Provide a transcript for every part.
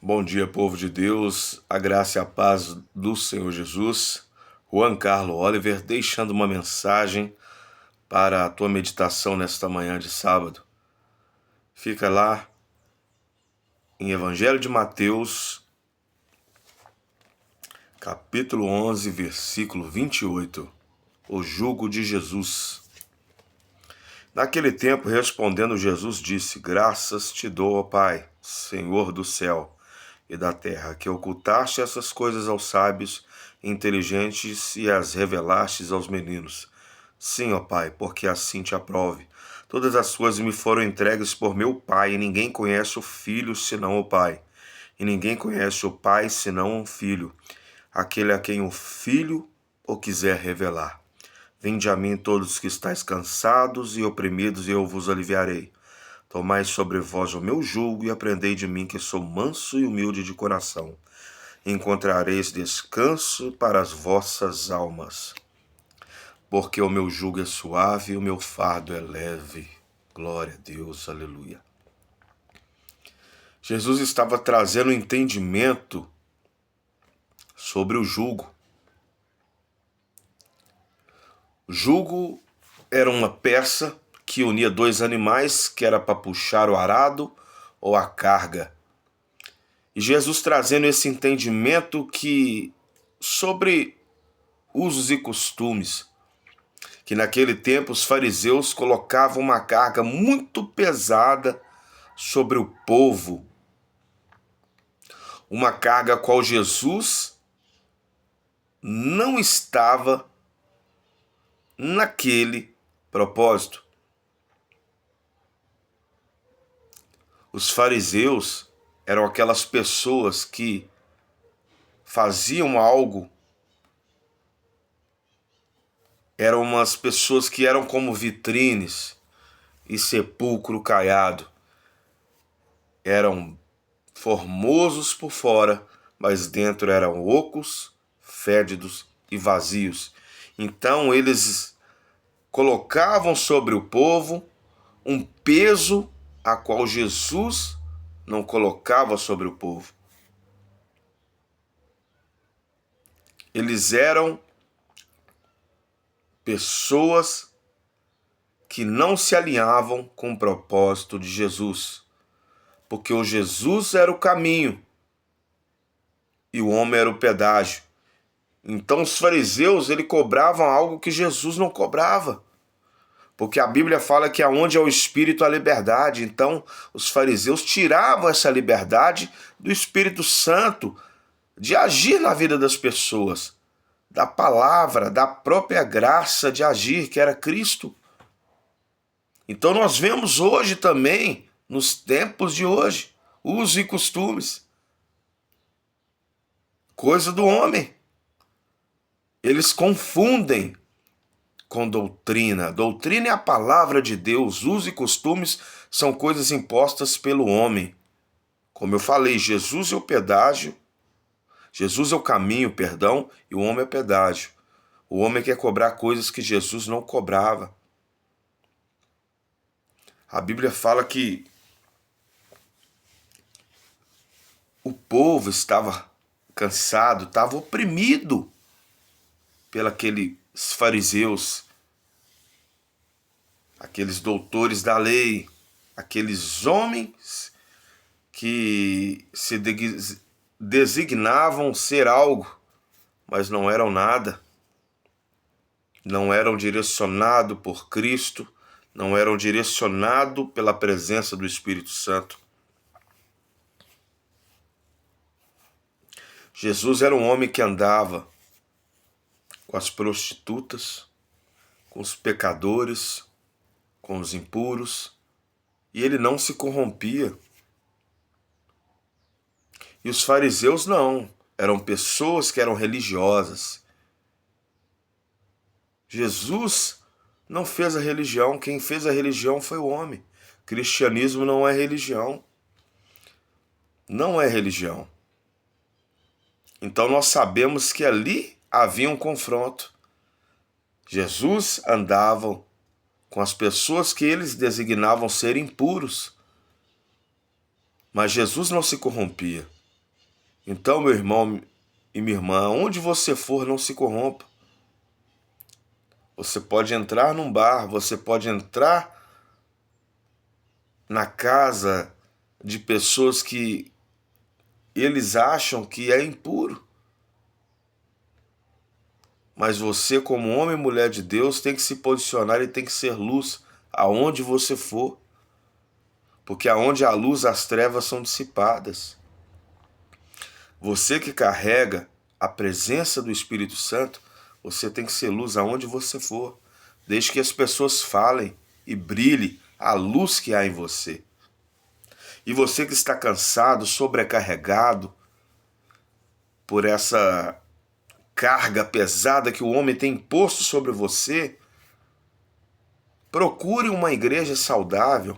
Bom dia, povo de Deus, a graça e a paz do Senhor Jesus. Juan Carlos Oliver, deixando uma mensagem para a tua meditação nesta manhã de sábado. Fica lá em Evangelho de Mateus, capítulo 11, versículo 28. O jugo de Jesus. Naquele tempo, respondendo Jesus, disse: Graças te dou, ó Pai, Senhor do céu e da terra, que ocultaste essas coisas aos sábios e inteligentes e as revelastes aos meninos. Sim, ó Pai, porque assim te aprove. Todas as coisas me foram entregues por meu Pai, e ninguém conhece o Filho senão o Pai. E ninguém conhece o Pai senão o Filho, aquele a quem o Filho o quiser revelar. Vinde a mim todos que estáis cansados e oprimidos, e eu vos aliviarei. Tomai sobre vós o meu jugo e aprendei de mim, que sou manso e humilde de coração. Encontrareis descanso para as vossas almas. Porque o meu jugo é suave e o meu fardo é leve. Glória a Deus, aleluia. Jesus estava trazendo entendimento sobre o jugo. O jugo era uma peça que unia dois animais, que era para puxar o arado ou a carga. E Jesus trazendo esse entendimento que sobre usos e costumes, que naquele tempo os fariseus colocavam uma carga muito pesada sobre o povo, uma carga a qual Jesus não estava naquele propósito. Os fariseus eram aquelas pessoas que faziam algo, eram umas pessoas que eram como vitrines e sepulcro caiado. Eram formosos por fora, mas dentro eram ocos, fédidos e vazios. Então eles colocavam sobre o povo um peso a qual Jesus não colocava sobre o povo. Eles eram pessoas que não se alinhavam com o propósito de Jesus, porque o Jesus era o caminho e o homem era o pedágio. Então os fariseus, eles cobravam algo que Jesus não cobrava, porque a Bíblia fala que aonde é o Espírito há liberdade. Então os fariseus tiravam essa liberdade do Espírito Santo de agir na vida das pessoas, da palavra, da própria graça de agir, que era Cristo. Então nós vemos hoje também, nos tempos de hoje, usos e costumes, coisa do homem. Eles confundem com doutrina. Doutrina é a palavra de Deus. Usos e costumes são coisas impostas pelo homem. Como eu falei, Jesus é o pedágio, Jesus é o caminho, perdão, e o homem é o pedágio. O homem quer cobrar coisas que Jesus não cobrava. A Bíblia fala que o povo estava cansado, estava oprimido pelos aqueles fariseus, aqueles doutores da lei, aqueles homens que se designavam ser algo, mas não eram nada. Não eram direcionados por Cristo, não eram direcionados pela presença do Espírito Santo. Jesus era um homem que andava com as prostitutas, com os pecadores, com os impuros, e ele não se corrompia. E os fariseus não, eram pessoas que eram religiosas. Jesus não fez a religião, quem fez a religião foi o homem. Cristianismo não é religião. Não é religião. Então nós sabemos que ali havia um confronto. Jesus andava com as pessoas que eles designavam ser impuros. Mas Jesus não se corrompia. Então, meu irmão e minha irmã, onde você for, não se corrompa. Você pode entrar num bar, você pode entrar na casa de pessoas que eles acham que é impuro. Mas você, como homem e mulher de Deus, tem que se posicionar e tem que ser luz aonde você for. Porque aonde há luz, as trevas são dissipadas. Você que carrega a presença do Espírito Santo, você tem que ser luz aonde você for. Desde que as pessoas falem e brilhe a luz que há em você. E você que está cansado, sobrecarregado por essa carga pesada que o homem tem imposto sobre você, procure uma igreja saudável,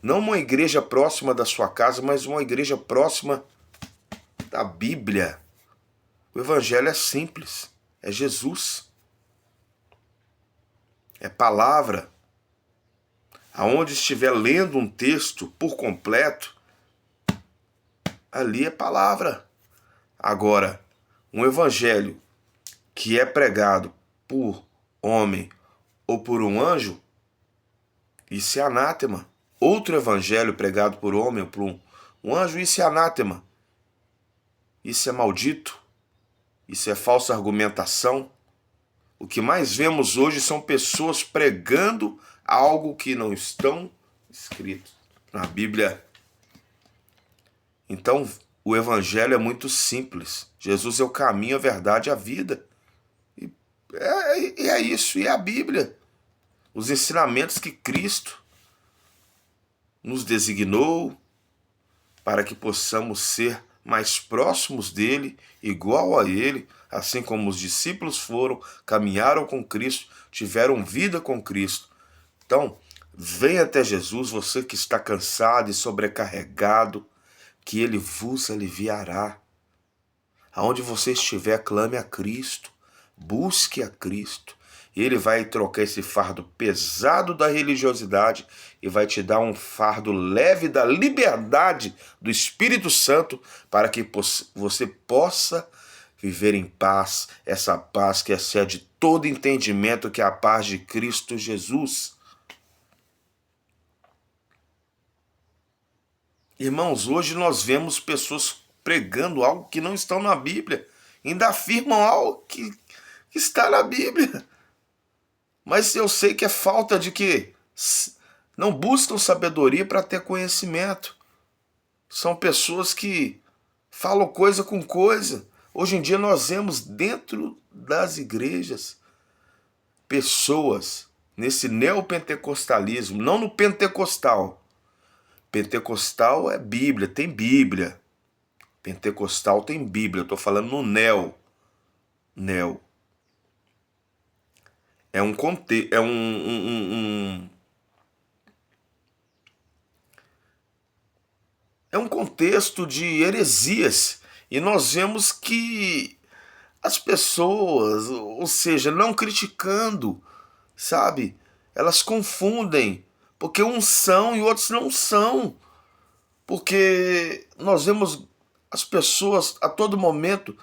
não uma igreja próxima da sua casa, mas uma igreja próxima da Bíblia. O evangelho é simples, é Jesus. É palavra. Aonde estiver lendo um texto por completo, ali é palavra. Agora, um evangelho que é pregado por homem ou por um anjo, isso é anátema. Outro evangelho pregado por homem ou por um anjo, isso é anátema. Isso é maldito. Isso é falsa argumentação. O que mais vemos hoje são pessoas pregando algo que não estão escrito na Bíblia. Então, o evangelho é muito simples. Jesus é o caminho, a verdade e a vida. E é isso, e é a Bíblia. Os ensinamentos que Cristo nos designou para que possamos ser mais próximos dele, igual a ele, assim como os discípulos foram, caminharam com Cristo, tiveram vida com Cristo. Então, venha até Jesus, você que está cansado e sobrecarregado, que ele vos aliviará. Aonde você estiver, clame a Cristo, busque a Cristo. Ele vai trocar esse fardo pesado da religiosidade e vai te dar um fardo leve da liberdade do Espírito Santo para que você possa viver em paz, essa paz que excede todo entendimento, que é a paz de Cristo Jesus. Irmãos, hoje nós vemos pessoas pregando algo que não estão na Bíblia, ainda afirmam algo que está na Bíblia. Mas eu sei que é falta de quê? Não buscam sabedoria para ter conhecimento. São pessoas que falam coisa com coisa. Hoje em dia nós vemos dentro das igrejas pessoas nesse neopentecostalismo, não no pentecostal. Pentecostal é Bíblia, tem Bíblia. Pentecostal tem Bíblia, eu estou falando no neo. Neo. É um contexto, é um contexto de heresias. E nós vemos que as pessoas, ou seja, não criticando, sabe? Elas confundem, porque uns são e outros não são. Porque nós vemos as pessoas a todo momento,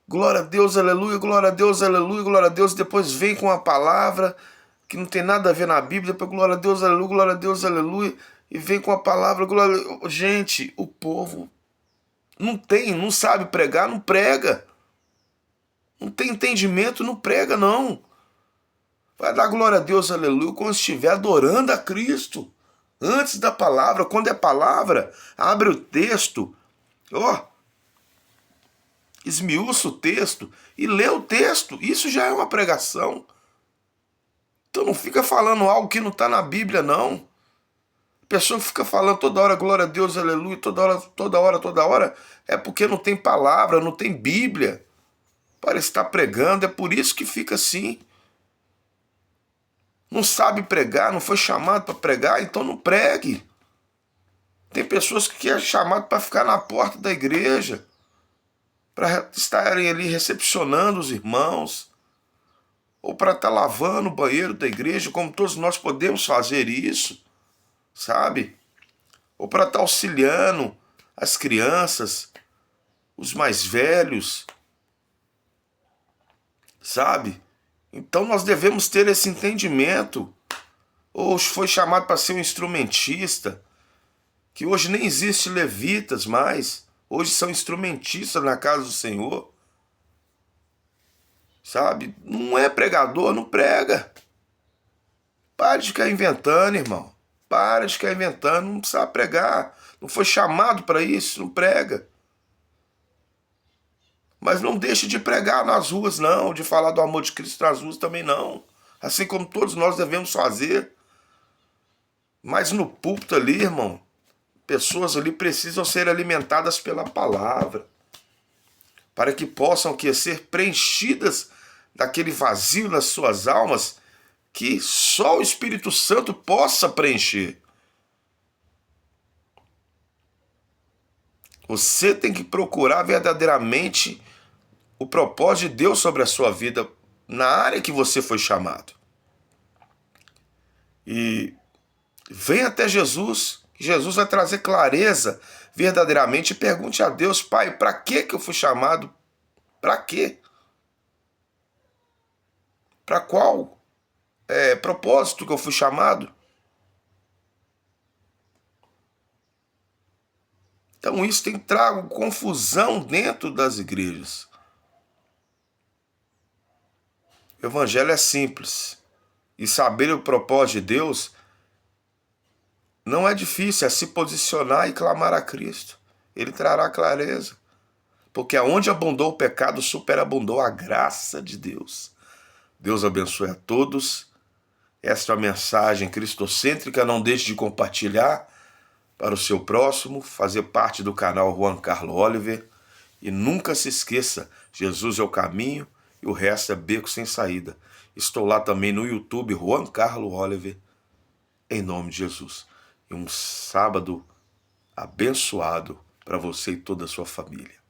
glória a Deus, aleluia, glória a Deus, aleluia, glória a Deus, depois vem com a palavra que não tem nada a ver na Bíblia, depois glória a Deus, aleluia, glória a Deus, aleluia, e vem com a palavra, glória a Deus. Gente, o povo não sabe pregar, não prega. Não tem entendimento, não prega, não. Vai dar glória a Deus, aleluia, quando estiver adorando a Cristo. Antes da palavra, quando é palavra, abre o texto, esmiuça o texto e lê o texto. Isso já é uma pregação. Então não fica falando algo que não está na Bíblia, não. A pessoa fica falando toda hora, glória a Deus, aleluia, toda hora, é porque não tem palavra, não tem Bíblia para estar pregando. É por isso que fica assim. Não sabe pregar, não foi chamado para pregar, então não pregue. Tem pessoas que é chamado para ficar na porta da igreja, para estarem ali recepcionando os irmãos, ou para estar lavando o banheiro da igreja, como todos nós podemos fazer isso, sabe? Ou para estar auxiliando as crianças, os mais velhos, sabe? Então nós devemos ter esse entendimento. Ou foi chamado para ser um instrumentista, que hoje nem existe levitas mais, hoje são instrumentistas na casa do Senhor, sabe? Não é pregador, não prega. Pare de ficar inventando, irmão. Para de ficar inventando, não precisa pregar. Não foi chamado para isso, não prega. Mas não deixe de pregar nas ruas, não. De falar do amor de Cristo nas ruas também, não. Assim como todos nós devemos fazer. Mas no púlpito ali, irmão, pessoas ali precisam ser alimentadas pela palavra. Para que possam ser preenchidas daquele vazio nas suas almas que só o Espírito Santo possa preencher. Você tem que procurar verdadeiramente o propósito de Deus sobre a sua vida na área que você foi chamado. E venha até Jesus, que Jesus vai trazer clareza verdadeiramente, e pergunte a Deus: Pai, para que eu fui chamado? Para quê? Para qual propósito que eu fui chamado? Então isso tem trago confusão dentro das igrejas. O evangelho é simples. E saber o propósito de Deus não é difícil, é se posicionar e clamar a Cristo. Ele trará clareza. Porque aonde abundou o pecado, superabundou a graça de Deus. Deus abençoe a todos. Esta é a mensagem cristocêntrica. Não deixe de compartilhar para o seu próximo, fazer parte do canal Juan Carlos Oliver. E nunca se esqueça, Jesus é o caminho e o resto é beco sem saída. Estou lá também no YouTube, Juan Carlos Oliver, em nome de Jesus. E um sábado abençoado para você e toda a sua família.